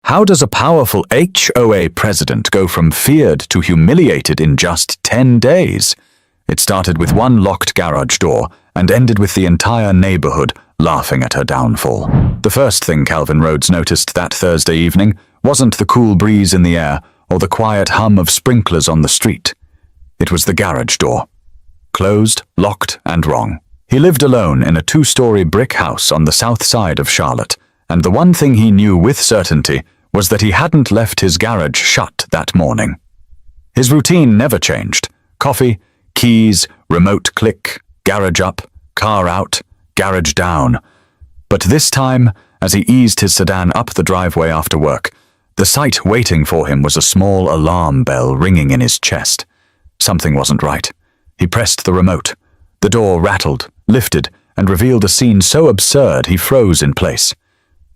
How does a powerful HOA president go from feared to humiliated in just 10 days? It started with one locked garage door and ended with the entire neighborhood laughing at her downfall. The first thing Calvin Rhodes noticed that Thursday evening wasn't the cool breeze in the air or the quiet hum of sprinklers on the street. It was the garage door. Closed, locked, and wrong. He lived alone in a 2-story brick house on the south side of Charlotte, and the one thing he knew with certainty was that he hadn't left his garage shut that morning. His routine never changed. Coffee, keys, remote click, garage up, car out, garage down. But this time, as he eased his sedan up the driveway after work, the sight waiting for him was a small alarm bell ringing in his chest. Something wasn't right. He pressed the remote. The door rattled, lifted, and revealed a scene so absurd he froze in place.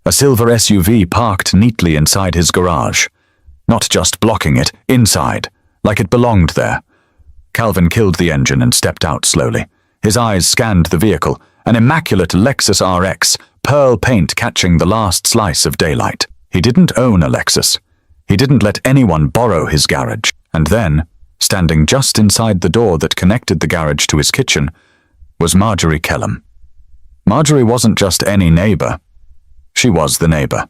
A silver SUV parked neatly inside his garage. Not just blocking it, inside, like it belonged there. Calvin killed the engine and stepped out slowly. His eyes scanned the vehicle, an immaculate Lexus RX, pearl paint catching the last slice of daylight. He didn't own a Lexus. He didn't let anyone borrow his garage. And then, standing just inside the door that connected the garage to his kitchen, was Marjorie Kellum. Marjorie wasn't just any neighbor. She was the neighbor.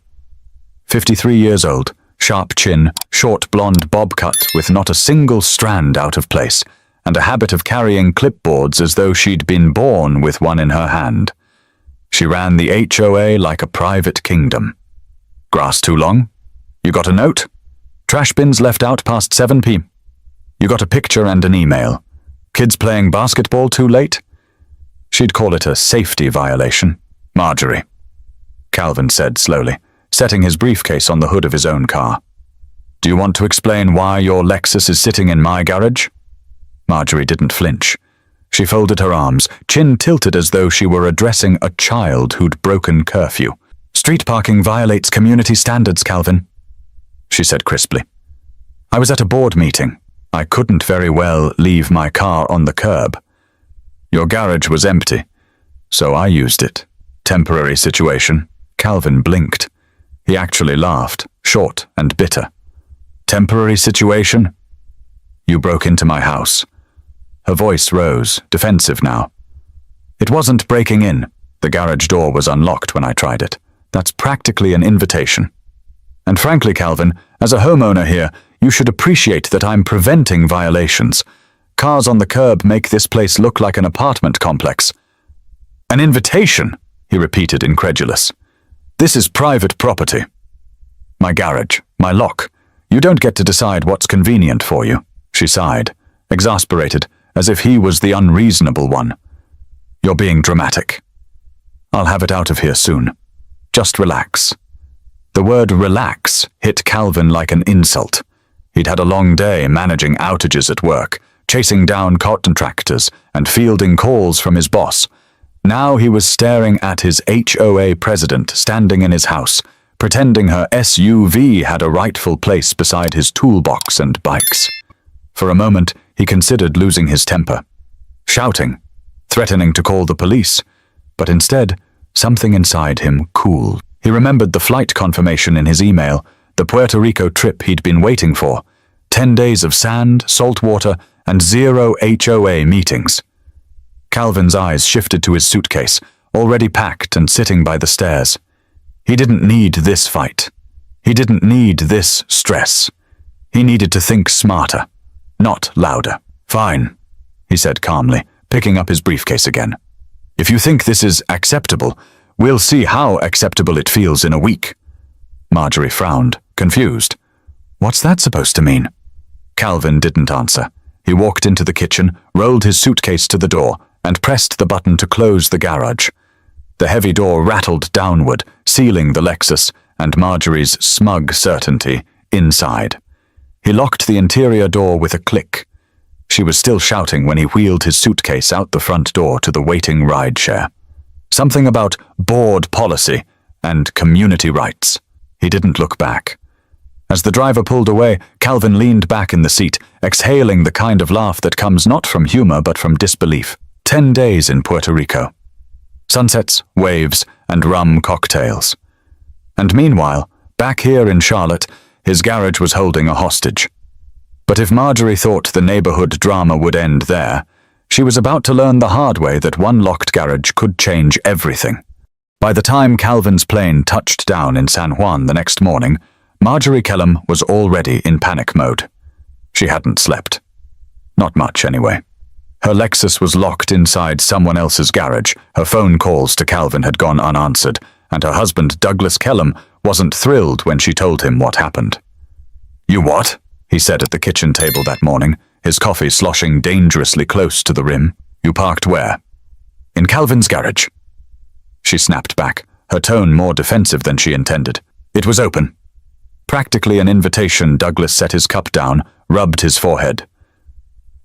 53 years old, sharp chin, short blonde bob cut with not a single strand out of place, and a habit of carrying clipboards as though she'd been born with one in her hand. She ran the HOA like a private kingdom. Grass too long? You got a note? Trash bins left out past 7 p.m. You got a picture and an email. Kids playing basketball too late? She'd call it a safety violation. Marjorie, Calvin said slowly, setting his briefcase on the hood of his own car. Do you want to explain why your Lexus is sitting in my garage? Marjorie didn't flinch. She folded her arms, chin tilted as though she were addressing a child who'd broken curfew. Street parking violates community standards, Calvin, she said crisply. I was at a board meeting. I couldn't very well leave my car on the curb. Your garage was empty, so I used it. Temporary situation. Calvin blinked. He actually laughed, short and bitter. Temporary situation? You broke into my house. Her voice rose, defensive now. It wasn't breaking in. The garage door was unlocked when I tried it. That's practically an invitation. And frankly, Calvin, as a homeowner here, you should appreciate that I'm preventing violations. Cars on the curb make this place look like an apartment complex. An invitation, he repeated, incredulous. This is private property. My garage, my lock. You don't get to decide what's convenient for you, she sighed, exasperated, as if he was the unreasonable one. You're being dramatic. I'll have it out of here soon. Just relax. The word relax hit Calvin like an insult. He'd had a long day managing outages at work, chasing down contractors and fielding calls from his boss. Now he was staring at his HOA president standing in his house, pretending her SUV had a rightful place beside his toolbox and bikes. For a moment, he considered losing his temper, shouting, threatening to call the police, but instead, something inside him cooled. He remembered the flight confirmation in his email, the Puerto Rico trip he'd been waiting for. 10 days of sand, salt water, and 0 HOA meetings. Calvin's eyes shifted to his suitcase, already packed and sitting by the stairs. He didn't need this fight. He didn't need this stress. He needed to think smarter, not louder. Fine, he said calmly, picking up his briefcase again. If you think this is acceptable, we'll see how acceptable it feels in a week. Marjorie frowned, confused. What's that supposed to mean? Calvin didn't answer. He walked into the kitchen, rolled his suitcase to the door, and pressed the button to close the garage. The heavy door rattled downward, sealing the Lexus and Marjorie's smug certainty inside. He locked the interior door with a click. She was still shouting when he wheeled his suitcase out the front door to the waiting rideshare. Something about board policy and community rights. He didn't look back. As the driver pulled away, Calvin leaned back in the seat, exhaling the kind of laugh that comes not from humor but from disbelief. 10 days in Puerto Rico. Sunsets, waves, and rum cocktails. And meanwhile, Back here in Charlotte, his garage was holding a hostage. But if Marjorie thought the neighborhood drama would end there, she was about to learn the hard way that one locked garage could change everything. By the time Calvin's plane touched down in San Juan the next morning, Marjorie Kellum was already in panic mode. She hadn't slept. Not much, anyway. Her Lexus was locked inside someone else's garage, her phone calls to Calvin had gone unanswered, and her husband, Douglas Kellum, wasn't thrilled when she told him what happened. "You what?" he said at the kitchen table that morning, his coffee sloshing dangerously close to the rim. "You parked where?" "In Calvin's garage." She snapped back, her tone more defensive than she intended. "It was open." Practically an invitation, Douglas set his cup down, rubbed his forehead.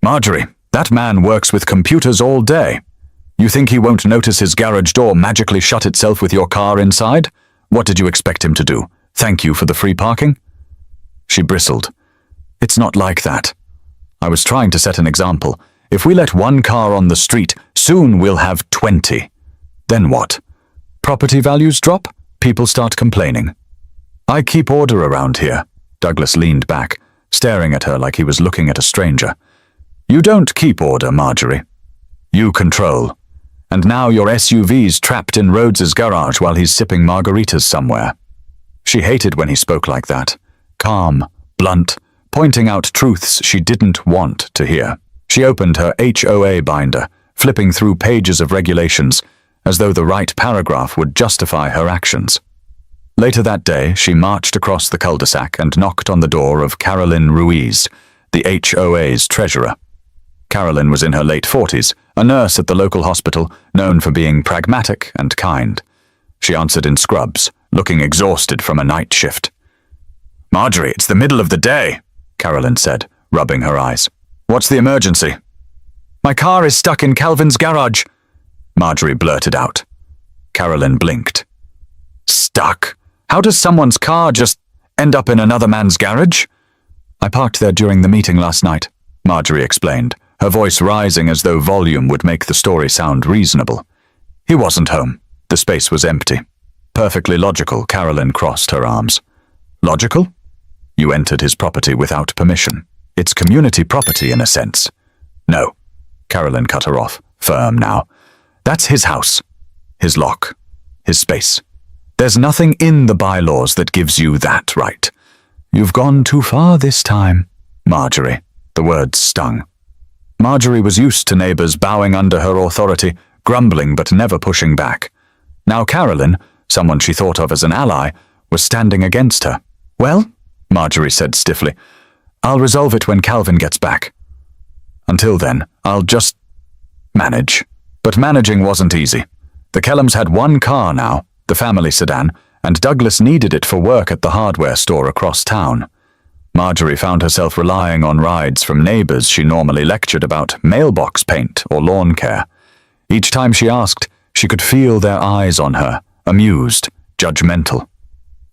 "Marjorie, that man works with computers all day. You think he won't notice his garage door magically shut itself with your car inside? What did you expect him to do? Thank you for the free parking?" She bristled. "It's not like that. I was trying to set an example. If we let one car on the street, soon we'll have 20. Then what? Property values drop? People start complaining. I keep order around here." Douglas leaned back, staring at her like he was looking at a stranger. "You don't keep order, Marjorie. You control. And now your SUV's trapped in Rhodes's garage while he's sipping margaritas somewhere." She hated when he spoke like that. Calm, blunt, pointing out truths she didn't want to hear. She opened her HOA binder, flipping through pages of regulations, as though the right paragraph would justify her actions. Later that day, she marched across the cul-de-sac and knocked on the door of Calvin Rhodes, the HOA's treasurer. Calvin was in her late 40s, a nurse at the local hospital, known for being pragmatic and kind. She answered in scrubs, looking exhausted from a night shift. "Marjorie, it's the middle of the day," Calvin said, rubbing her eyes. "What's the emergency?" "My car is stuck in Calvin's garage," Marjorie blurted out. Calvin blinked. "Stuck? How does someone's car just end up in another man's garage?" "I parked there during the meeting last night," Marjorie explained, her voice rising as though volume would make the story sound reasonable. "He wasn't home. The space was empty." "Perfectly logical," Calvin crossed her arms. "Logical? You entered his property without permission. It's community property in a sense." "No," Calvin cut her off, firm now. "That's his house, his lock, his space. There's nothing in the bylaws that gives you that right. You've gone too far this time, Marjorie." The words stung. Marjorie was used to neighbors bowing under her authority, grumbling but never pushing back. Now Calvin, someone she thought of as an ally, was standing against her. "Well," Marjorie said stiffly, "I'll resolve it when Calvin gets back. Until then, I'll just manage." But managing wasn't easy. The Kellums had one car now, the family sedan, and Douglas needed it for work at the hardware store across town. Marjorie found herself relying on rides from neighbors she normally lectured about mailbox paint or lawn care. Each time she asked, she could feel their eyes on her, amused, judgmental.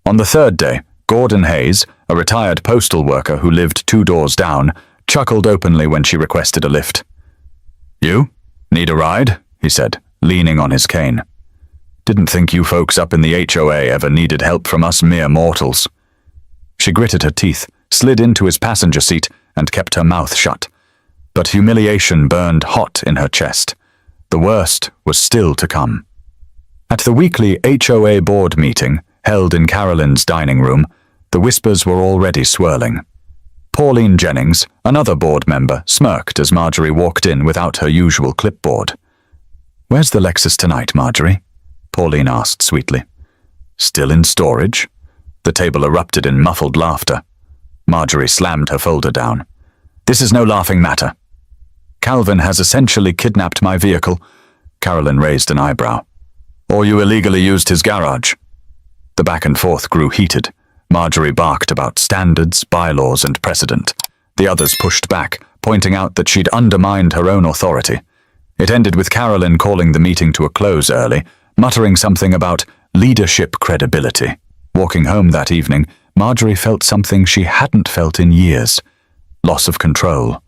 On the third day, Gordon Hayes, a retired postal worker who lived 2 doors down, chuckled openly when she requested a lift. "You? Need a ride?" he said, leaning on his cane. "Didn't think you folks up in the HOA ever needed help from us mere mortals." She gritted her teeth, slid into his passenger seat, and kept her mouth shut. But humiliation burned hot in her chest. The worst was still to come. At the weekly HOA board meeting, held in Carolyn's dining room, the whispers were already swirling. Pauline Jennings, another board member, smirked as Marjorie walked in without her usual clipboard. "Where's the Lexus tonight, Marjorie?" Pauline asked sweetly. "Still in storage?" The table erupted in muffled laughter. Marjorie slammed her folder down. "This is no laughing matter. Calvin has essentially kidnapped my vehicle." Calvin raised an eyebrow. "Or you illegally used his garage." The back and forth grew heated. Marjorie barked about standards, bylaws, and precedent. The others pushed back, pointing out that she'd undermined her own authority. It ended with Calvin calling the meeting to a close early, muttering something about leadership credibility. Walking home that evening, Marjorie felt something she hadn't felt in years. Loss of control.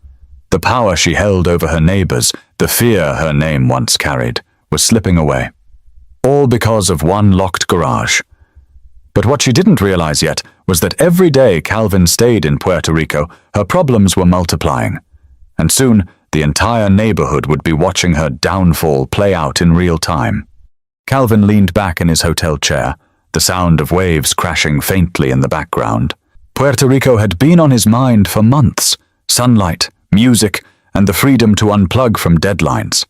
The power she held over her neighbors, the fear her name once carried, was slipping away. All because of one locked garage. But what she didn't realize yet was that every day Calvin stayed in Puerto Rico, her problems were multiplying. And soon, the entire neighborhood would be watching her downfall play out in real time. Calvin leaned back in his hotel chair, the sound of waves crashing faintly in the background. Puerto Rico had been on his mind for months. Sunlight, music, and the freedom to unplug from deadlines.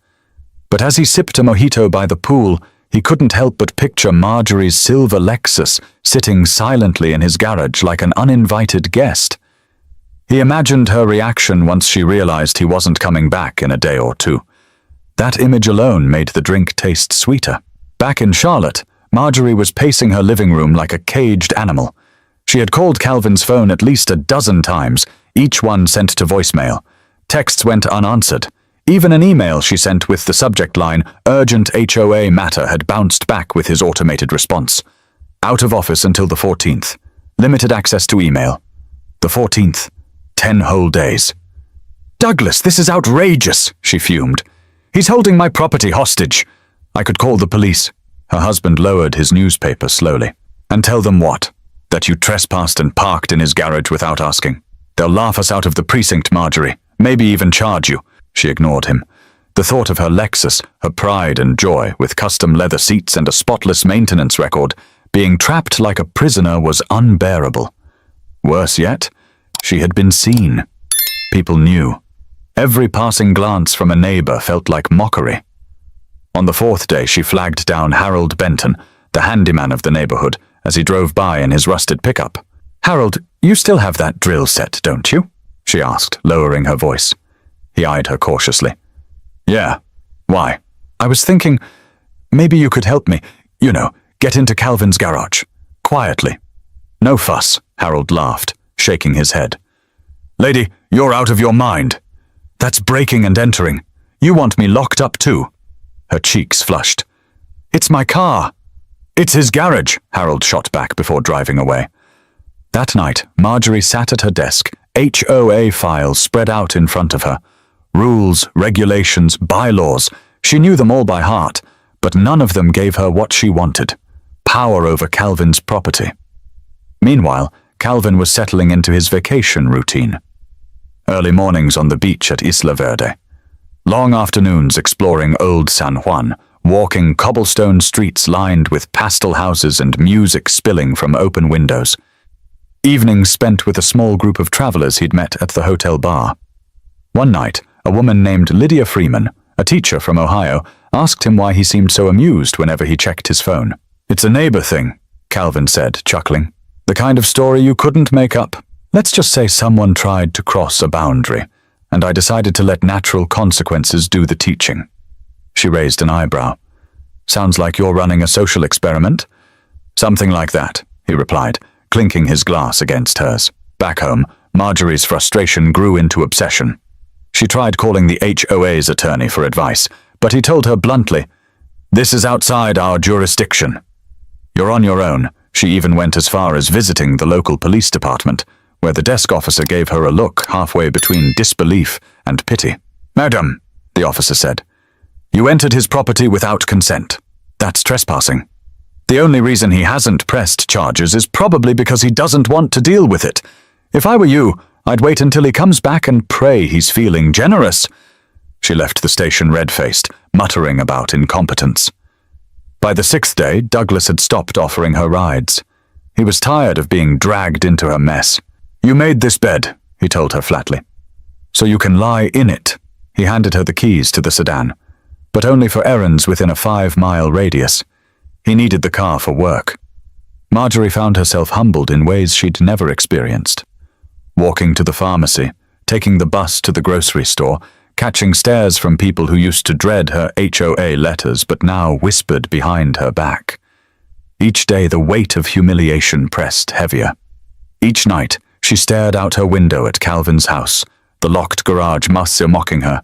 But as he sipped a mojito by the pool, he couldn't help but picture Marjorie's silver Lexus sitting silently in his garage like an uninvited guest. He imagined her reaction once she realized he wasn't coming back in a day or two. That image alone made the drink taste sweeter. Back in Charlotte, Marjorie was pacing her living room like a caged animal. She had called Calvin's phone at least a dozen times, each one sent to voicemail. Texts went unanswered. Even an email she sent with the subject line, "Urgent HOA matter," had bounced back with his automated response. Out of office until the 14th. Limited access to email. The 14th. 10 whole days. "Douglas, this is outrageous," she fumed. "He's holding my property hostage. I could call the police." Her husband lowered his newspaper slowly. "And tell them what? That you trespassed and parked in his garage without asking. They'll laugh us out of the precinct, Marjorie. Maybe even charge you." She ignored him. The thought of her Lexus, her pride and joy, with custom leather seats and a spotless maintenance record, being trapped like a prisoner was unbearable. Worse yet, she had been seen. People knew. Every passing glance from a neighbor felt like mockery. On the 4th day, she flagged down Harold Benton, the handyman of the neighborhood, as he drove by in his rusted pickup. "Harold, you still have that drill set, don't you?" she asked, lowering her voice. He eyed her cautiously. "Yeah. Why?" "I was thinking, maybe you could help me. You know, get into Calvin's garage. Quietly." "No fuss," Harold laughed, shaking his head. "Lady, you're out of your mind. That's breaking and entering. You want me locked up too?" Her cheeks flushed. "It's my car." "It's his garage," Harold shot back before driving away. That night, Marjorie sat at her desk, HOA files spread out in front of her. Rules, regulations, bylaws. She knew them all by heart, but none of them gave her what she wanted: power over Calvin's property. Meanwhile, Calvin was settling into his vacation routine. Early mornings on the beach at Isla Verde. Long afternoons exploring Old San Juan, walking cobblestone streets lined with pastel houses and music spilling from open windows. Evenings spent with a small group of travelers he'd met at the hotel bar. One night, a woman named Lydia Freeman, a teacher from Ohio, asked him why he seemed so amused whenever he checked his phone. "It's a neighbor thing," Calvin said, chuckling. "The kind of story you couldn't make up. Let's just say someone tried to cross a boundary, and I decided to let natural consequences do the teaching." She raised an eyebrow. "Sounds like you're running a social experiment?" "Something like that," he replied, clinking his glass against hers. Back home, Marjorie's frustration grew into obsession. She tried calling the HOA's attorney for advice, but he told her bluntly, "This is outside our jurisdiction. You're on your own." She even went as far as visiting the local police department, where the desk officer gave her a look halfway between disbelief and pity. "Madam," the officer said, "you entered his property without consent. That's trespassing. The only reason he hasn't pressed charges is probably because he doesn't want to deal with it. If I were you, I'd wait until he comes back and pray he's feeling generous." She left the station red-faced, muttering about incompetence. By the 6th day, Douglas had stopped offering her rides. He was tired of being dragged into her mess. "You made this bed," he told her flatly, "so you can lie in it." He handed her the keys to the sedan, but only for errands within a 5-mile radius. He needed the car for work. Marjorie found herself humbled in ways she'd never experienced. Walking to the pharmacy, taking the bus to the grocery store, catching stares from people who used to dread her HOA letters but now whispered behind her back. Each day the weight of humiliation pressed heavier. Each night she stared out her window at Calvin's house, the locked garage mocking her.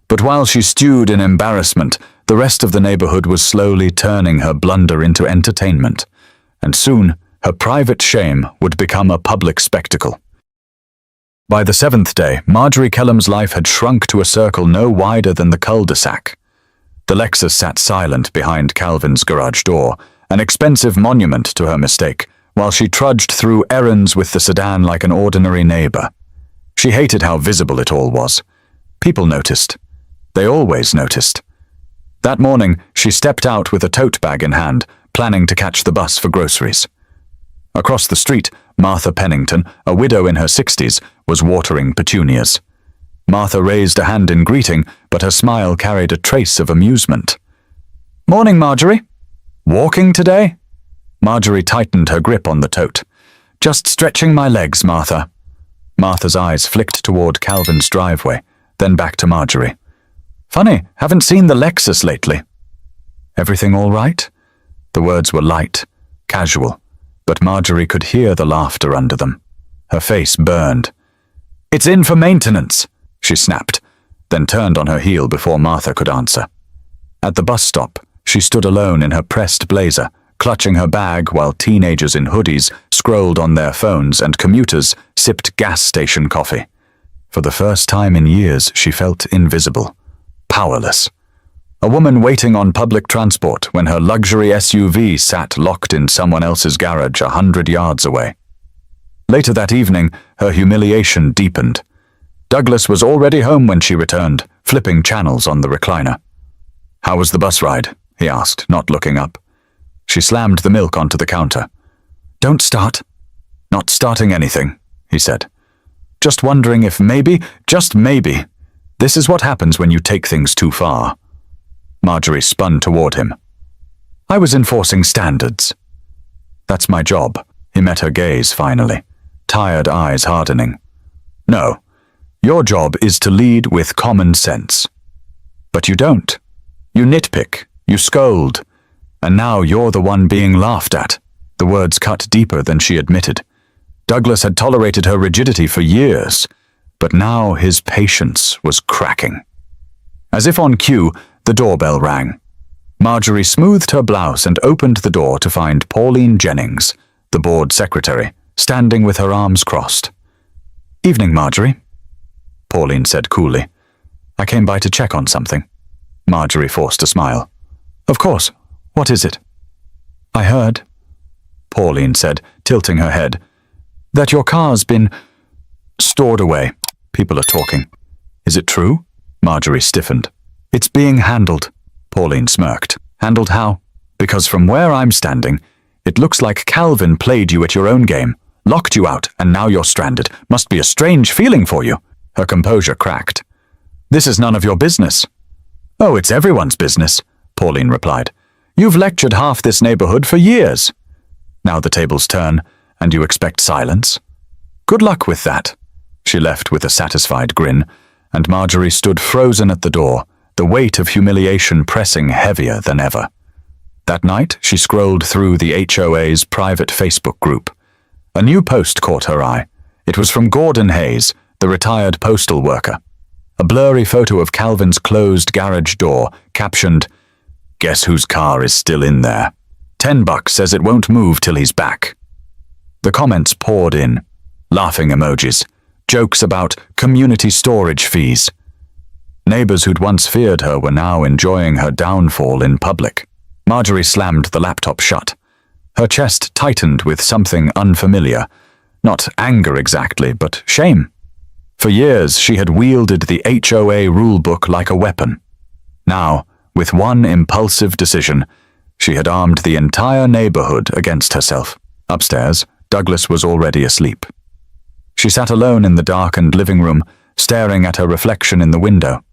But while she stewed in embarrassment, the rest of the neighborhood was slowly turning her blunder into entertainment, and soon her private shame would become a public spectacle. By the 7th day, Marjorie Kellum's life had shrunk to a circle no wider than the cul-de-sac. The Lexus sat silent behind Calvin's garage door, an expensive monument to her mistake, while she trudged through errands with the sedan like an ordinary neighbor. She hated how visible it all was. People noticed. They always noticed. That morning, she stepped out with a tote bag in hand, planning to catch the bus for groceries. Across the street, Martha Pennington, a widow in her 60s, was watering petunias. Martha raised a hand in greeting, but her smile carried a trace of amusement. "Morning, Marjorie. Walking today?" Marjorie tightened her grip on the tote. "Just stretching my legs, Martha." Martha's eyes flicked toward Calvin's driveway, then back to Marjorie. "Funny, haven't seen the Lexus lately." "Everything all right?" The words were light, casual, but Marjorie could hear the laughter under them. Her face burned. "It's in for maintenance," she snapped, then turned on her heel before Martha could answer. At the bus stop, she stood alone in her pressed blazer, clutching her bag while teenagers in hoodies scrolled on their phones and commuters sipped gas station coffee. For the first time in years, she felt invisible, powerless. A woman waiting on public transport when her luxury SUV sat locked in someone else's garage 100 yards away. Later that evening, her humiliation deepened. Douglas was already home when she returned, flipping channels on the recliner. "How was the bus ride?" he asked, not looking up. She slammed the milk onto the counter. "Don't start." "Not starting anything," he said. "Just wondering if maybe, just maybe, this is what happens when you take things too far." Marjorie spun toward him. "I was enforcing standards." "That's my job." He met her gaze finally, tired eyes hardening. "No, your job is to lead with common sense." "But you don't. You nitpick, you scold, and now you're the one being laughed at." The words cut deeper than she admitted. Douglas had tolerated her rigidity for years, but now his patience was cracking. As if on cue, the doorbell rang. Marjorie smoothed her blouse and opened the door to find Pauline Jennings, the board secretary, standing with her arms crossed. "Evening, Marjorie," Pauline said coolly. "I came by to check on something." Marjorie forced a smile. "Of course. What is it?" "I heard," Pauline said, tilting her head, "that your car's been stored away. People are talking." "Is it true?" Marjorie stiffened. "It's being handled," Pauline smirked. "Handled how?" "Because from where I'm standing, it looks like Calvin played you at your own game, locked you out, and now you're stranded. Must be a strange feeling for you." Her composure cracked. "This is none of your business." "Oh, it's everyone's business," Pauline replied. "You've lectured half this neighborhood for years. Now the tables turn, and you expect silence. Good luck with that." She left with a satisfied grin, and Marjorie stood frozen at the door, the weight of humiliation pressing heavier than ever. That night, she scrolled through the HOA's private Facebook group. A new post caught her eye. It was from Gordon Hayes, the retired postal worker. A blurry photo of Calvin's closed garage door, captioned, "Guess whose car is still in there? $10 says it won't move till he's back." The comments poured in, laughing emojis, jokes about community storage fees. Neighbors who'd once feared her were now enjoying her downfall in public. Marjorie slammed the laptop shut. Her chest tightened with something unfamiliar. Not anger exactly, but shame. For years, she had wielded the HOA rulebook like a weapon. Now, with one impulsive decision, she had armed the entire neighborhood against herself. Upstairs, Douglas was already asleep. She sat alone in the darkened living room, staring at her reflection in the window.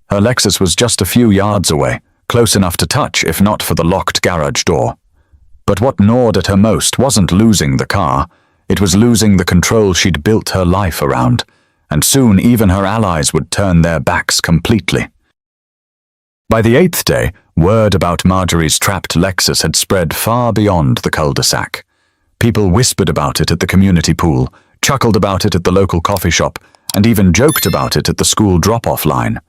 Her Lexus was just a few yards away, close enough to touch if not for the locked garage door. But what gnawed at her most wasn't losing the car, it was losing the control she'd built her life around, and soon even her allies would turn their backs completely. By the 8th day, word about Marjorie's trapped Lexus had spread far beyond the cul-de-sac. People whispered about it at the community pool, chuckled about it at the local coffee shop, and even joked about it at the school drop-off line.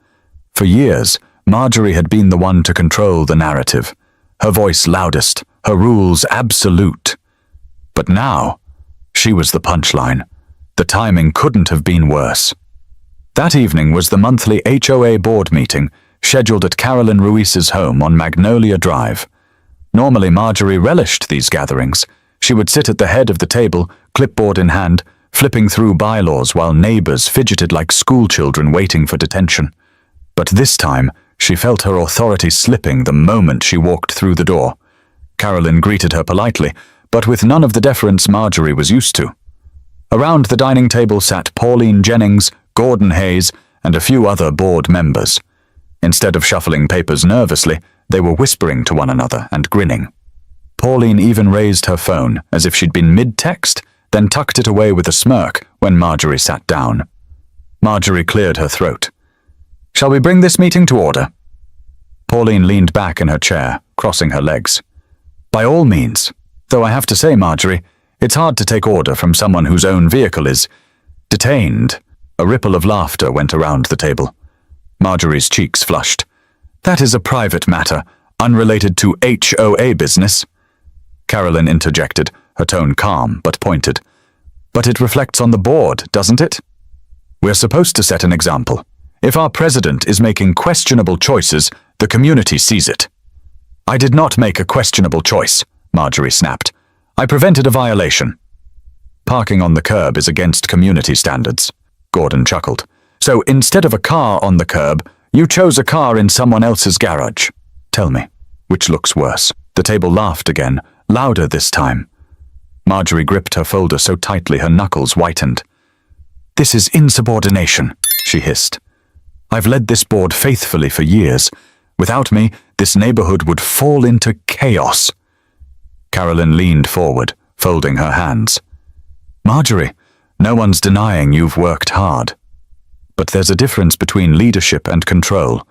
For years, Marjorie had been the one to control the narrative, her voice loudest, her rules absolute. But now, she was the punchline. The timing couldn't have been worse. That evening was the monthly HOA board meeting, scheduled at Carolyn Ruiz's home on Magnolia Drive. Normally, Marjorie relished these gatherings. She would sit at the head of the table, clipboard in hand, flipping through bylaws while neighbors fidgeted like schoolchildren waiting for detention. But this time, she felt her authority slipping the moment she walked through the door. Carolyn greeted her politely, but with none of the deference Marjorie was used to. Around the dining table sat Pauline Jennings, Gordon Hayes, and a few other board members. Instead of shuffling papers nervously, they were whispering to one another and grinning. Pauline even raised her phone as if she'd been mid-text, then tucked it away with a smirk when Marjorie sat down. Marjorie cleared her throat. "Shall we bring this meeting to order?" Pauline leaned back in her chair, crossing her legs. "By all means. Though I have to say, Marjorie, it's hard to take order from someone whose own vehicle is detained." A ripple of laughter went around the table. Marjorie's cheeks flushed. "That is a private matter, unrelated to HOA business." Carolyn interjected, her tone calm but pointed. "But it reflects on the board, doesn't it? We're supposed to set an example. If our president is making questionable choices, the community sees it." "I did not make a questionable choice," Marjorie snapped. "I prevented a violation." "Parking on the curb is against community standards," Gordon chuckled. "So instead of a car on the curb, you chose a car in someone else's garage. Tell me, which looks worse?" The table laughed again, louder this time. Marjorie gripped her folder so tightly her knuckles whitened. "This is insubordination," she hissed. "I've led this board faithfully for years. Without me, this neighborhood would fall into chaos." Carolyn leaned forward, folding her hands. "Marjorie, no one's denying you've worked hard. But there's a difference between leadership and control.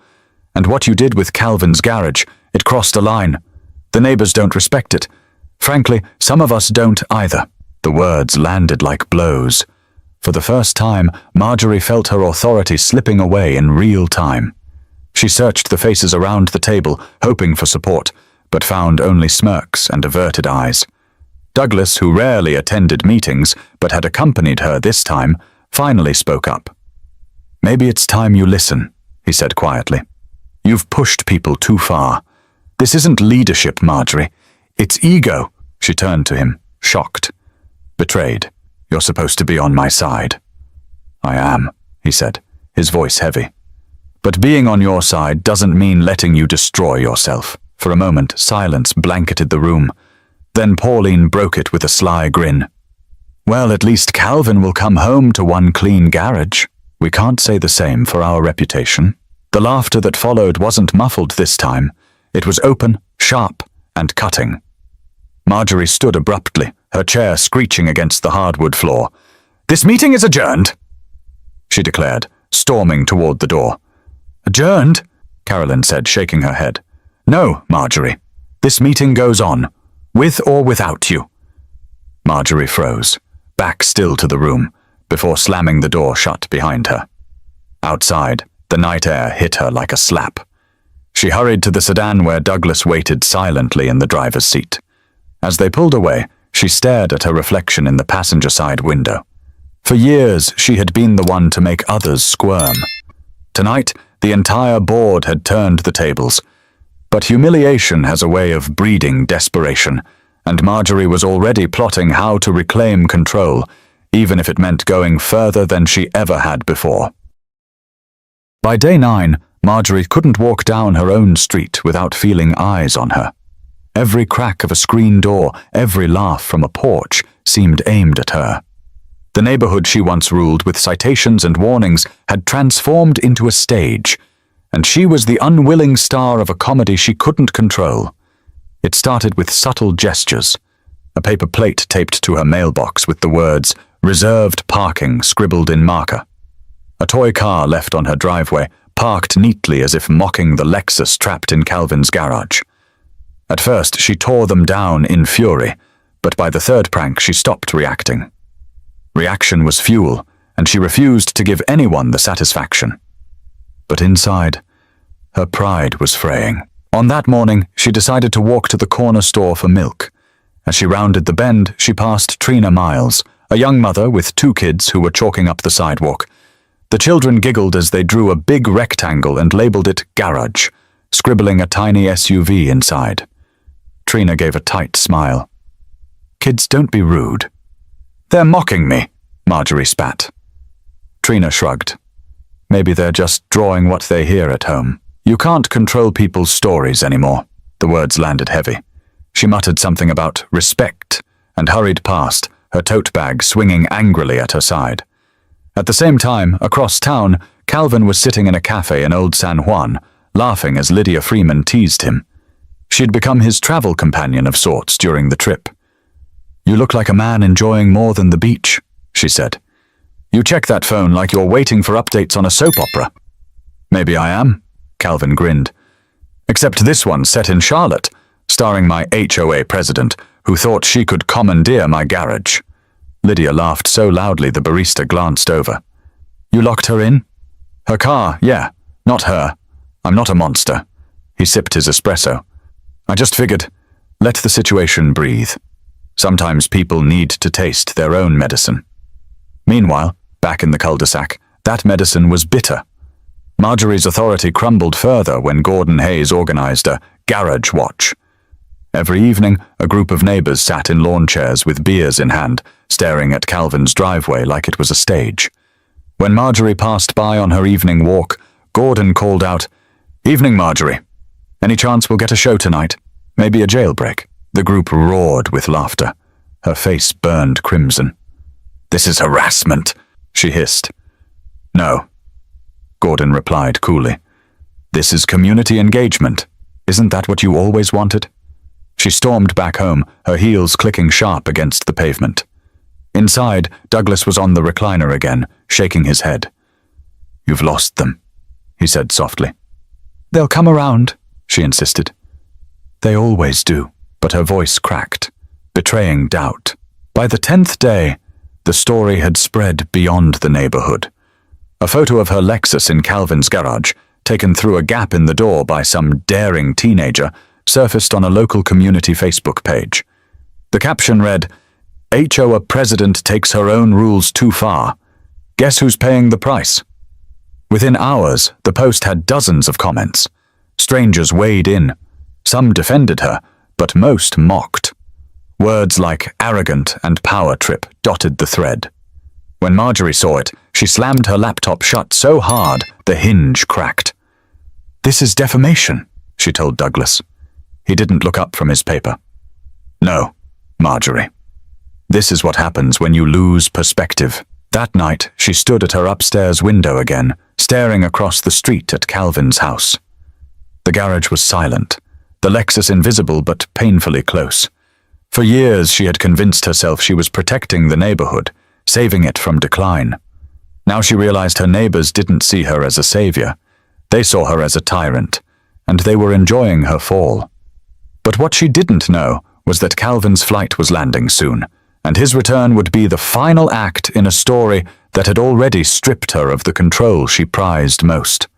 And what you did with Calvin's garage, it crossed a line. The neighbors don't respect it. Frankly, some of us don't either." The words landed like blows. For the first time, Marjorie felt her authority slipping away in real time. She searched the faces around the table, hoping for support, but found only smirks and averted eyes. Douglas, who rarely attended meetings but had accompanied her this time, finally spoke up. "Maybe it's time you listen," he said quietly. "You've pushed people too far. This isn't leadership, Marjorie. It's ego." She turned to him, shocked. "Betrayed. You're supposed to be on my side." "I am," he said, his voice heavy. "But being on your side doesn't mean letting you destroy yourself." For a moment, silence blanketed the room. Then Pauline broke it with a sly grin. "Well, at least Calvin will come home to one clean garage. We can't say the same for our reputation." The laughter that followed wasn't muffled this time. It was open, sharp, and cutting. Marjorie stood abruptly, her chair screeching against the hardwood floor. "This meeting is adjourned," she declared, storming toward the door. "Adjourned?" Carolyn said, shaking her head. "No, Marjorie. This meeting goes on, with or without you." Marjorie froze, back still to the room, before slamming the door shut behind her. Outside, the night air hit her like a slap. She hurried to the sedan where Douglas waited silently in the driver's seat. As they pulled away, she stared at her reflection in the passenger side window. For years, she had been the one to make others squirm. Tonight, the entire board had turned the tables. But humiliation has a way of breeding desperation, and Marjorie was already plotting how to reclaim control, even if it meant going further than she ever had before. By day 9, Marjorie couldn't walk down her own street without feeling eyes on her. Every crack of a screen door, every laugh from a porch seemed aimed at her. The neighborhood she once ruled with citations and warnings had transformed into a stage, and she was the unwilling star of a comedy she couldn't control. It started with subtle gestures, a paper plate taped to her mailbox with the words, "Reserved parking," scribbled in marker. A toy car left on her driveway, parked neatly as if mocking the Lexus trapped in Calvin's garage. At first, she tore them down in fury, but by the third prank, she stopped reacting. Reaction was fuel, and she refused to give anyone the satisfaction. But inside, her pride was fraying. On that morning, she decided to walk to the corner store for milk. As she rounded the bend, she passed Trina Miles, a young mother with 2 kids who were chalking up the sidewalk. The children giggled as they drew a big rectangle and labeled it garage, scribbling a tiny SUV inside. Trina gave a tight smile. Kids, don't be rude. They're mocking me, Marjorie spat. Trina shrugged. Maybe they're just drawing what they hear at home. You can't control people's stories anymore. The words landed heavy. She muttered something about respect and hurried past, her tote bag swinging angrily at her side. At the same time, across town, Calvin was sitting in a cafe in Old San Juan, laughing as Lydia Freeman teased him. She'd become his travel companion of sorts during the trip. You look like a man enjoying more than the beach, she said. You check that phone like you're waiting for updates on a soap opera. Maybe I am, Calvin grinned. Except this one set in Charlotte, starring my HOA president, who thought she could commandeer my garage. Lydia laughed so loudly the barista glanced over. You locked her in? Her car, yeah, not her. I'm not a monster. He sipped his espresso. I just figured, let the situation breathe. Sometimes people need to taste their own medicine. Meanwhile, back in the cul-de-sac, that medicine was bitter. Marjorie's authority crumbled further when Gordon Hayes organized a garage watch. Every evening, a group of neighbors sat in lawn chairs with beers in hand, staring at Calvin's driveway like it was a stage. When Marjorie passed by on her evening walk, Gordon called out, "Evening, Marjorie. Any chance we'll get a show tonight? Maybe a jailbreak?" The group roared with laughter. Her face burned crimson. "This is harassment," she hissed. "No," Gordon replied coolly. "This is community engagement. Isn't that what you always wanted?" She stormed back home, her heels clicking sharp against the pavement. Inside, Douglas was on the recliner again, shaking his head. "You've lost them," he said softly. "They'll come around," she insisted. "They always do," but her voice cracked, betraying doubt. By the 10th day, the story had spread beyond the neighborhood. A photo of her Lexus in Calvin's garage, taken through a gap in the door by some daring teenager, surfaced on a local community Facebook page. The caption read, "HOA president takes her own rules too far. Guess who's paying the price?" Within hours, the post had dozens of comments. Strangers weighed in. Some defended her, but most mocked. Words like arrogant and power trip dotted the thread. When Marjorie saw it, she slammed her laptop shut so hard the hinge cracked. "This is defamation," she told Douglas. He didn't look up from his paper. "No, Marjorie. This is what happens when you lose perspective." That night, she stood at her upstairs window again, staring across the street at Calvin's house. The garage was silent, the Lexus invisible but painfully close. For years, she had convinced herself she was protecting the neighborhood, saving it from decline. Now she realized her neighbors didn't see her as a savior. They saw her as a tyrant, and they were enjoying her fall. But what she didn't know was that Calvin's flight was landing soon, and his return would be the final act in a story that had already stripped her of the control she prized most.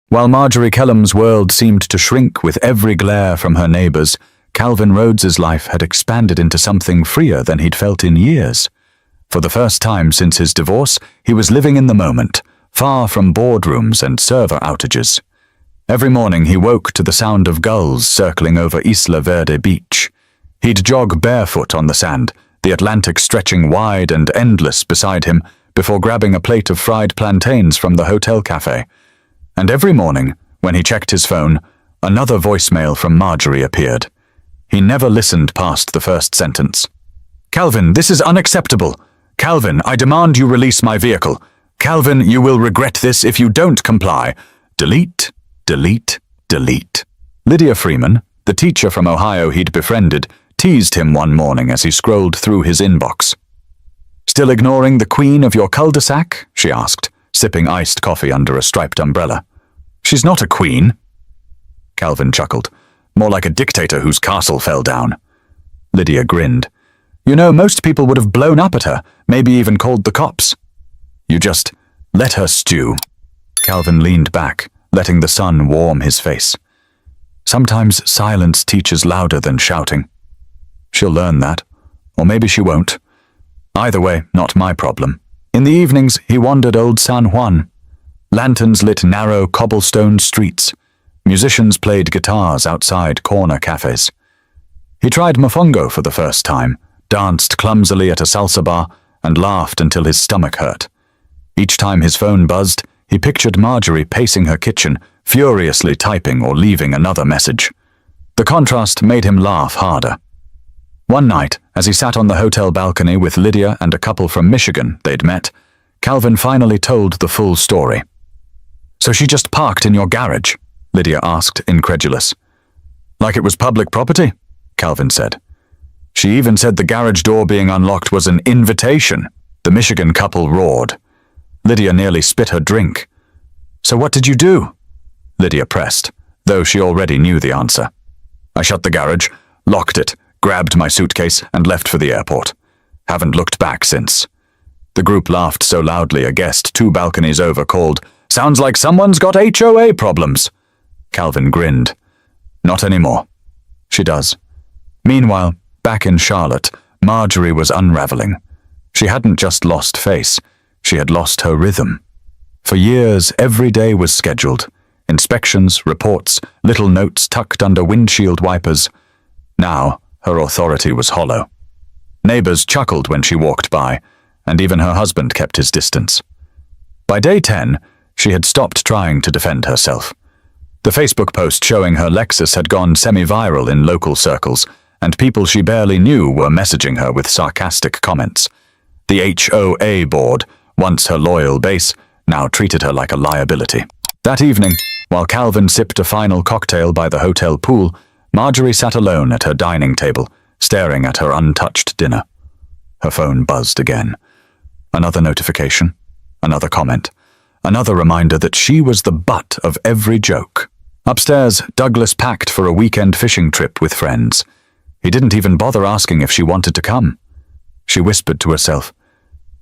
While Marjorie Kellum's world seemed to shrink with every glare from her neighbors, Calvin Rhodes's life had expanded into something freer than he'd felt in years. For the first time since his divorce, he was living in the moment, far from boardrooms and server outages. Every morning he woke to the sound of gulls circling over Isla Verde Beach. He'd jog barefoot on the sand, the Atlantic stretching wide and endless beside him, before grabbing a plate of fried plantains from the hotel cafe. And every morning, when he checked his phone, another voicemail from Marjorie appeared. He never listened past the first sentence. "Calvin, this is unacceptable. Calvin, I demand you release my vehicle. Calvin, you will regret this if you don't comply. Delete, delete, delete." Lydia Freeman, the teacher from Ohio he'd befriended, teased him one morning as he scrolled through his inbox. "Still ignoring the queen of your cul-de-sac?" she asked, sipping iced coffee under a striped umbrella. "She's not a queen." Calvin chuckled. "More like a dictator whose castle fell down." Lydia grinned. "You know, most people would have blown up at her, maybe even called the cops." "You just let her stew." Calvin leaned back, letting the sun warm his face. "Sometimes silence teaches louder than shouting. She'll learn that, or maybe she won't. Either way, not my problem." In the evenings, he wandered Old San Juan. Lanterns lit narrow cobblestone streets. Musicians played guitars outside corner cafes. He tried mofongo for the first time, danced clumsily at a salsa bar, and laughed until his stomach hurt. Each time his phone buzzed, he pictured Marjorie pacing her kitchen, furiously typing or leaving another message. The contrast made him laugh harder. One night, as he sat on the hotel balcony with Lydia and a couple from Michigan they'd met, Calvin finally told the full story. "So she just parked in your garage?" Lydia asked, incredulous. "Like it was public property," Calvin said. "She even said the garage door being unlocked was an invitation," the Michigan couple roared. Lydia nearly spit her drink. "So what did you do?" Lydia pressed, though she already knew the answer. "I shut the garage, locked it, grabbed my suitcase, and left for the airport. Haven't looked back since." The group laughed so loudly a guest 2 balconies over called, "Sounds like someone's got HOA problems." Calvin grinned. "Not anymore." "She does." Meanwhile, back in Charlotte, Marjorie was unraveling. She hadn't just lost face, she had lost her rhythm. For years, every day was scheduled. Inspections, reports, little notes tucked under windshield wipers. Now, her authority was hollow. Neighbors chuckled when she walked by, and even her husband kept his distance. By day 10, she had stopped trying to defend herself. The Facebook post showing her Lexus had gone semi-viral in local circles, and people she barely knew were messaging her with sarcastic comments. The HOA board, once her loyal base, now treated her like a liability. That evening, while Calvin sipped a final cocktail by the hotel pool, Marjorie sat alone at her dining table, staring at her untouched dinner. Her phone buzzed again. Another notification, another comment, another reminder that she was the butt of every joke. Upstairs, Douglas packed for a weekend fishing trip with friends. He didn't even bother asking if she wanted to come. She whispered to herself,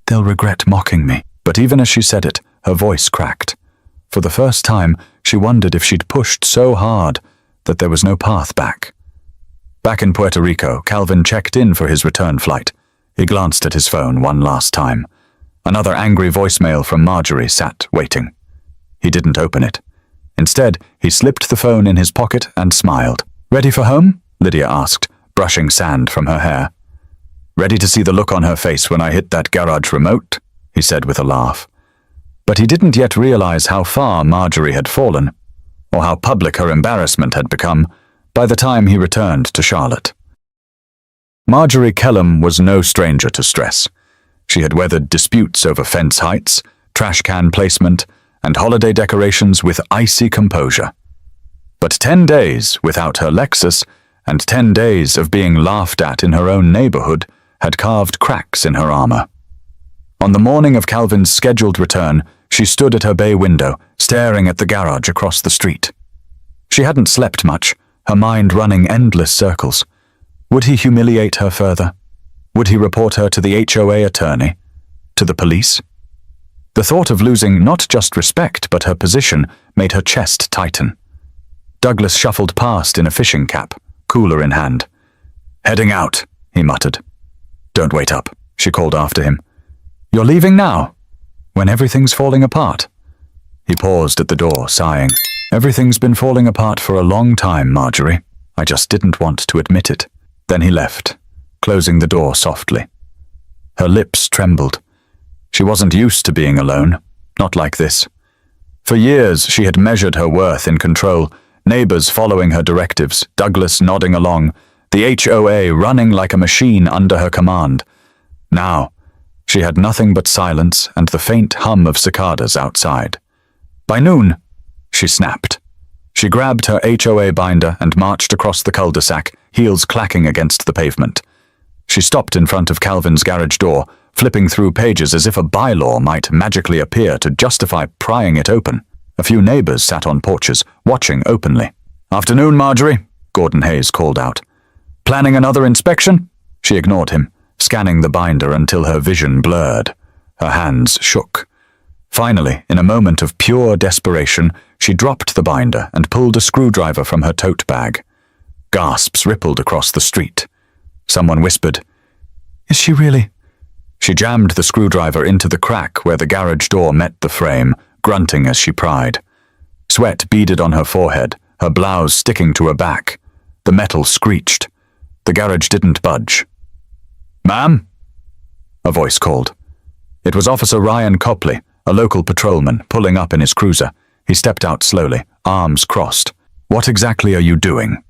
"They'll regret mocking me." But even as she said it, her voice cracked. For the first time, she wondered if she'd pushed so hard that there was no path back. Back in Puerto Rico, Calvin checked in for his return flight. He glanced at his phone one last time. Another angry voicemail from Marjorie sat waiting. He didn't open it. Instead, he slipped the phone in his pocket and smiled. "Ready for home?" Lydia asked, brushing sand from her hair. "Ready to see the look on her face when I hit that garage remote?" he said with a laugh. But he didn't yet realize how far Marjorie had fallen, or how public her embarrassment had become, by the time he returned to Charlotte. Marjorie Kellum was no stranger to stress. She had weathered disputes over fence heights, trash can placement, and holiday decorations with icy composure. But 10 days without her Lexus, and 10 days of being laughed at in her own neighborhood, had carved cracks in her armor. On the morning of Calvin's scheduled return, she stood at her bay window, staring at the garage across the street. She hadn't slept much, her mind running endless circles. Would he humiliate her further? Would he report her to the HOA attorney? To the police? The thought of losing not just respect but her position made her chest tighten. Douglas shuffled past in a fishing cap, cooler in hand. "Heading out," he muttered. "Don't wait up," she called after him. "You're leaving now? When everything's falling apart?" He paused at the door, sighing. "Everything's been falling apart for a long time, Marjorie. I just didn't want to admit it." Then he left, closing the door softly. Her lips trembled. She wasn't used to being alone, not like this. For years she had measured her worth in control, neighbors following her directives, Douglas nodding along, the HOA running like a machine under her command. Now, she had nothing but silence and the faint hum of cicadas outside. By noon, she snapped. She grabbed her HOA binder and marched across the cul-de-sac, heels clacking against the pavement. She stopped in front of Calvin's garage door, flipping through pages as if a bylaw might magically appear to justify prying it open. A few neighbors sat on porches, watching openly. "Afternoon, Marjorie," Gordon Hayes called out. "Planning another inspection?" She ignored him, scanning the binder until her vision blurred. Her hands shook. Finally, in a moment of pure desperation, she dropped the binder and pulled a screwdriver from her tote bag. Gasps rippled across the street. Someone whispered, "Is she really?" She jammed the screwdriver into the crack where the garage door met the frame, grunting as she pried. Sweat beaded on her forehead, her blouse sticking to her back. The metal screeched. The garage didn't budge. Ma'am? A voice called. It was Officer Ryan Copley, a local patrolman, pulling up in his cruiser. He stepped out slowly, arms crossed. What exactly are you doing?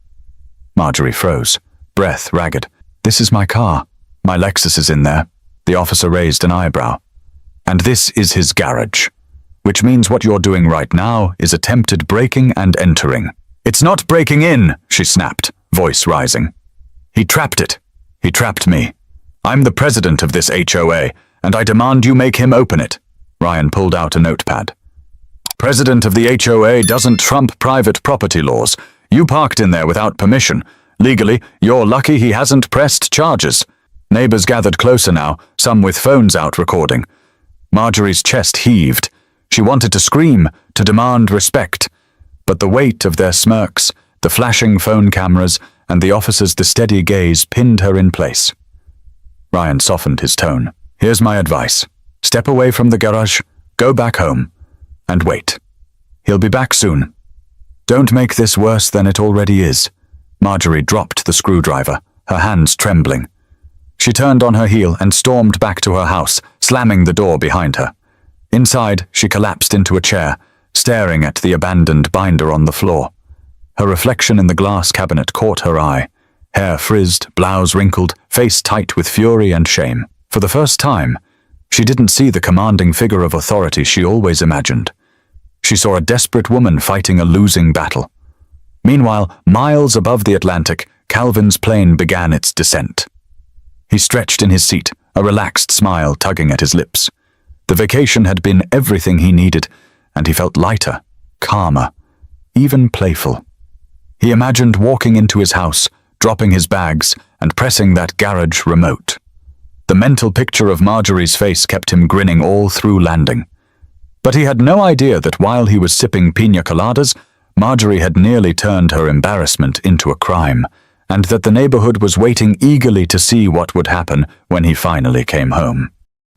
Marjorie froze, breath ragged. This is my car. My Lexus is in there. The officer raised an eyebrow. And this is his garage. Which means what you're doing right now is attempted breaking and entering. It's not breaking in, she snapped, voice rising. He trapped it. He trapped me. I'm the president of this HOA, and I demand you make him open it. Ryan pulled out a notepad. President of the HOA doesn't trump private property laws. You parked in there without permission. Legally, you're lucky he hasn't pressed charges. Neighbors gathered closer now, some with phones out recording. Marjorie's chest heaved. She wanted to scream, to demand respect. But the weight of their smirks, the flashing phone cameras, and the officer's steady gaze pinned her in place. Ryan softened his tone. Here's my advice. Step away from the garage, go back home, and wait. He'll be back soon. Don't make this worse than it already is. Marjorie dropped the screwdriver, her hands trembling. She turned on her heel and stormed back to her house, slamming the door behind her. Inside, she collapsed into a chair, staring at the abandoned binder on the floor. Her reflection in the glass cabinet caught her eye. Hair frizzed, blouse wrinkled, face tight with fury and shame. For the first time, she didn't see the commanding figure of authority she always imagined. She saw a desperate woman fighting a losing battle. Meanwhile, miles above the Atlantic, Calvin's plane began its descent. He stretched in his seat, a relaxed smile tugging at his lips. The vacation had been everything he needed, and he felt lighter, calmer, even playful. He imagined walking into his house, dropping his bags, and pressing that garage remote. The mental picture of Marjorie's face kept him grinning all through landing. But he had no idea that while he was sipping piña coladas, Marjorie had nearly turned her embarrassment into a crime, and that the neighborhood was waiting eagerly to see what would happen when he finally came home.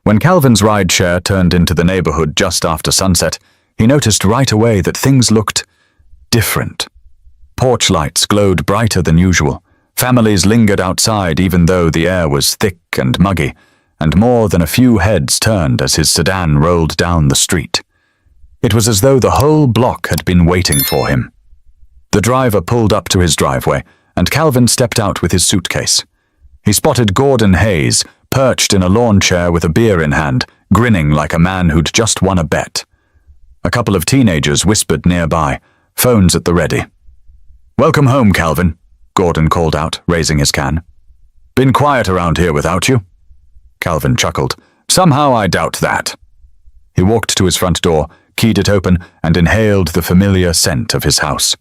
When Calvin's rideshare turned into the neighborhood just after sunset, he noticed right away that things looked different. Porch lights glowed brighter than usual. Families lingered outside even though the air was thick and muggy, and more than a few heads turned as his sedan rolled down the street. It was as though the whole block had been waiting for him. The driver pulled up to his driveway, and Calvin stepped out with his suitcase. He spotted Gordon Hayes, perched in a lawn chair with a beer in hand, grinning like a man who'd just won a bet. A couple of teenagers whispered nearby, phones at the ready. "Welcome home, Calvin," Gordon called out, raising his can. "Been quiet around here without you?" Calvin chuckled. "Somehow I doubt that." He walked to his front door, keyed it open, and inhaled the familiar scent of his house.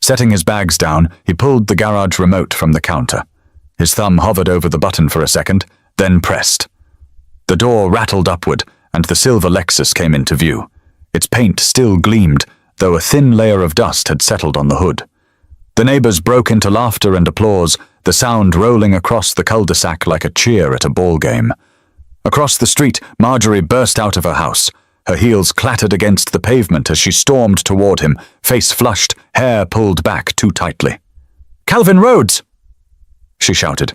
Setting his bags down, he pulled the garage remote from the counter. His thumb hovered over the button for a second, then pressed. The door rattled upward, and the silver Lexus came into view. Its paint still gleamed, though a thin layer of dust had settled on the hood. The neighbors broke into laughter and applause, the sound rolling across the cul-de-sac like a cheer at a ball game. Across the street, Marjorie burst out of her house. Her heels clattered against the pavement as she stormed toward him, face flushed, hair pulled back too tightly. "Calvin Rhodes!" she shouted.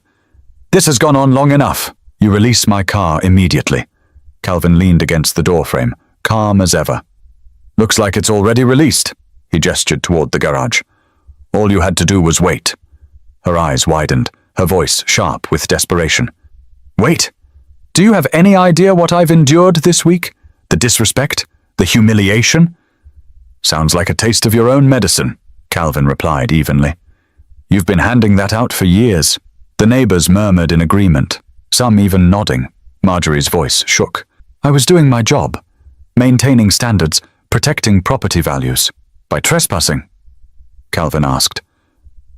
"This has gone on long enough. You release my car immediately." Calvin leaned against the doorframe, calm as ever. "Looks like it's already released." He gestured toward the garage. "All you had to do was wait." Her eyes widened, her voice sharp with desperation. "Wait? Do you have any idea what I've endured this week? The disrespect? The humiliation?" "Sounds like a taste of your own medicine," Calvin replied evenly. "You've been handing that out for years." The neighbors murmured in agreement, some even nodding. Marjorie's voice shook. "I was doing my job, maintaining standards, protecting property values. By trespassing?" Calvin asked.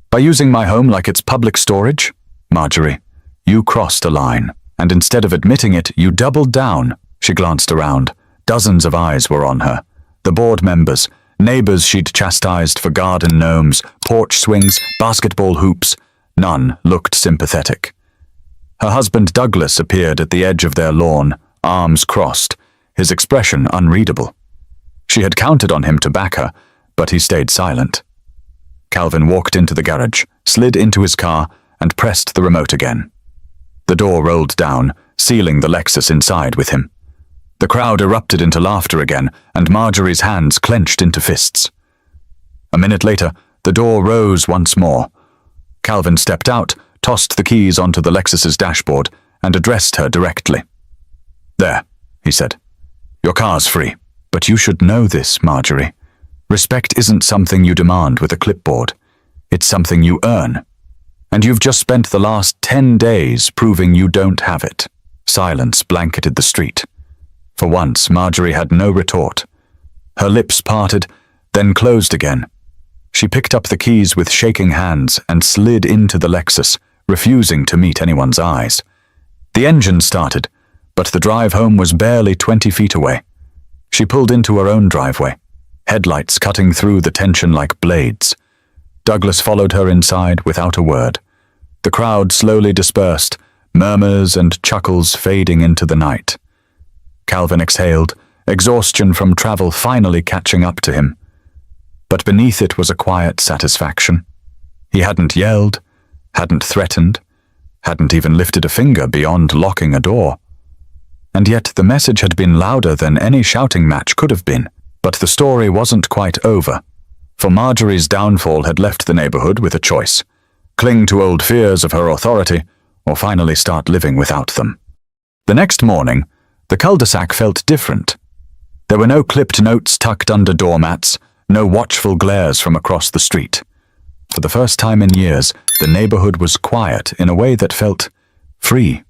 "By using my home like it's public storage? Marjorie, you crossed a line, and instead of admitting it, you doubled down." She glanced around. Dozens of eyes were on her. The board members, neighbors she'd chastised for garden gnomes, porch swings, basketball hoops. None looked sympathetic. Her husband Douglas appeared at the edge of their lawn, arms crossed, his expression unreadable. She had counted on him to back her, but he stayed silent. Calvin walked into the garage, slid into his car, and pressed the remote again. The door rolled down, sealing the Lexus inside with him. The crowd erupted into laughter again, and Marjorie's hands clenched into fists. A minute later, the door rose once more. Calvin stepped out, tossed the keys onto the Lexus's dashboard, and addressed her directly. "There," he said. "Your car's free. But you should know this, Marjorie. Respect isn't something you demand with a clipboard. It's something you earn. And you've just spent the last 10 days proving you don't have it." Silence blanketed the street. For once, Marjorie had no retort. Her lips parted, then closed again. She picked up the keys with shaking hands and slid into the Lexus, refusing to meet anyone's eyes. The engine started, but the drive home was barely 20 feet away. She pulled into her own driveway, headlights cutting through the tension like blades. Douglas followed her inside without a word. The crowd slowly dispersed, murmurs and chuckles fading into the night. Calvin exhaled, exhaustion from travel finally catching up to him. But beneath it was a quiet satisfaction. He hadn't yelled, hadn't threatened, hadn't even lifted a finger beyond locking a door. And yet the message had been louder than any shouting match could have been. But the story wasn't quite over, for Marjorie's downfall had left the neighborhood with a choice: cling to old fears of her authority, or finally start living without them. The next morning, the cul-de-sac felt different. There were no clipped notes tucked under doormats, no watchful glares from across the street. For the first time in years, the neighborhood was quiet in a way that felt free.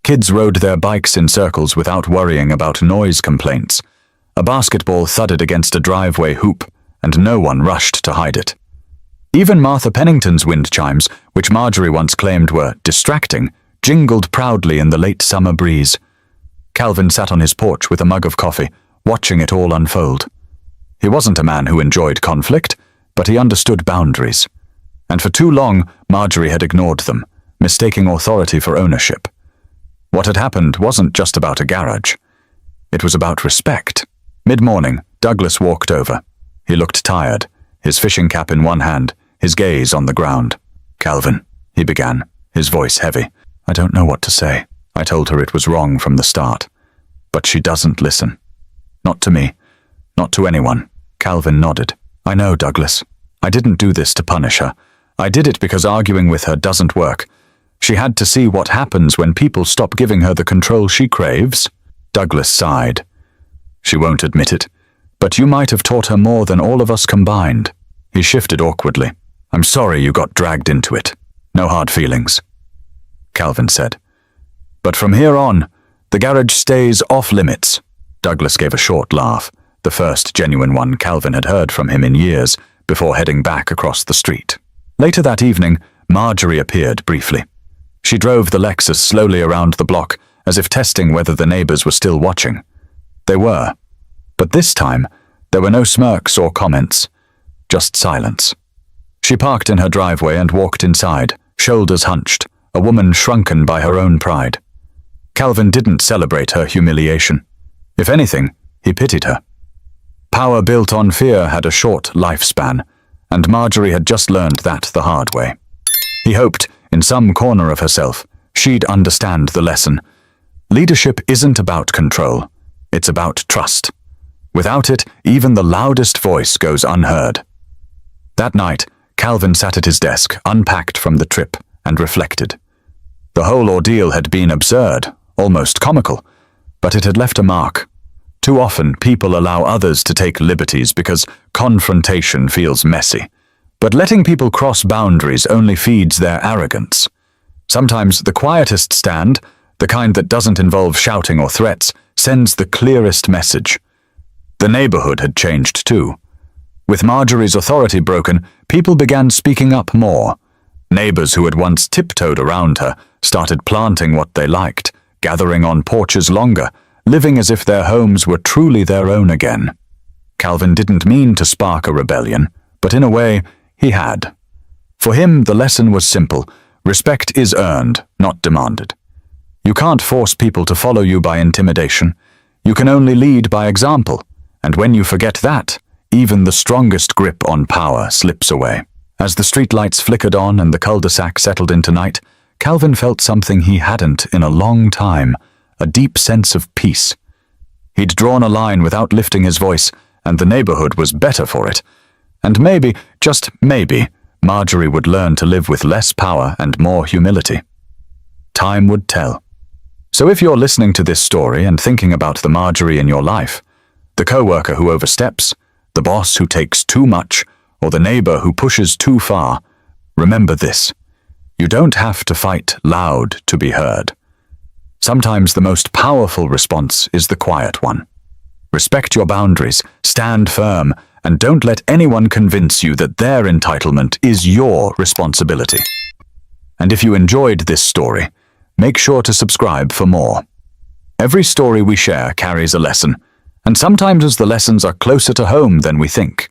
Kids rode their bikes in circles without worrying about noise complaints. A basketball thudded against a driveway hoop, and no one rushed to hide it. Even Martha Pennington's wind chimes, which Marjorie once claimed were distracting, jingled proudly in the late summer breeze. Calvin sat on his porch with a mug of coffee, watching it all unfold. He wasn't a man who enjoyed conflict, but he understood boundaries. And for too long, Marjorie had ignored them, mistaking authority for ownership. What had happened wasn't just about a garage. It was about respect. Mid-morning, Douglas walked over. He looked tired, his fishing cap in one hand, his gaze on the ground. "Calvin," he began, his voice heavy. "I don't know what to say. I told her it was wrong from the start. But she doesn't listen. Not to me. Not to anyone." Calvin nodded. "I know, Douglas. I didn't do this to punish her. I did it because arguing with her doesn't work. She had to see what happens when people stop giving her the control she craves." Douglas sighed. "She won't admit it, but you might have taught her more than all of us combined." He shifted awkwardly. "I'm sorry you got dragged into it. No hard feelings," Calvin said. "But from here on, the garage stays off limits." Douglas gave a short laugh, the first genuine one Calvin had heard from him in years, before heading back across the street. Later that evening, Marjorie appeared briefly. She drove the Lexus slowly around the block, as if testing whether the neighbors were still watching. They were. But this time, there were no smirks or comments, just silence. She parked in her driveway and walked inside, shoulders hunched, a woman shrunken by her own pride. Calvin didn't celebrate her humiliation. If anything, he pitied her. Power built on fear had a short lifespan, and Marjorie had just learned that the hard way. He hoped, in some corner of herself, she'd understand the lesson. Leadership isn't about control, it's about trust. Without it, even the loudest voice goes unheard. That night, Calvin sat at his desk, unpacked from the trip, and reflected. The whole ordeal had been absurd, almost comical, but it had left a mark. Too often, people allow others to take liberties because confrontation feels messy. But letting people cross boundaries only feeds their arrogance. Sometimes the quietest stand, the kind that doesn't involve shouting or threats, sends the clearest message. The neighborhood had changed too. With Marjorie's authority broken, people began speaking up more. Neighbors who had once tiptoed around her started planting what they liked, gathering on porches longer, living as if their homes were truly their own again. Calvin didn't mean to spark a rebellion, but in a way, he had. For him, the lesson was simple. Respect is earned, not demanded. You can't force people to follow you by intimidation. You can only lead by example. And when you forget that, even the strongest grip on power slips away. As the streetlights flickered on and the cul-de-sac settled into night, Calvin felt something he hadn't in a long time, a deep sense of peace. He'd drawn a line without lifting his voice, and the neighborhood was better for it. And maybe, just maybe, Marjorie would learn to live with less power and more humility. Time would tell. So if you're listening to this story and thinking about the Marjorie in your life, the coworker who oversteps, the boss who takes too much, or the neighbor who pushes too far, remember this. You don't have to fight loud to be heard. Sometimes the most powerful response is the quiet one. Respect your boundaries, stand firm, and don't let anyone convince you that their entitlement is your responsibility. And if you enjoyed this story, make sure to subscribe for more. Every story we share carries a lesson, and sometimes the lessons are closer to home than we think.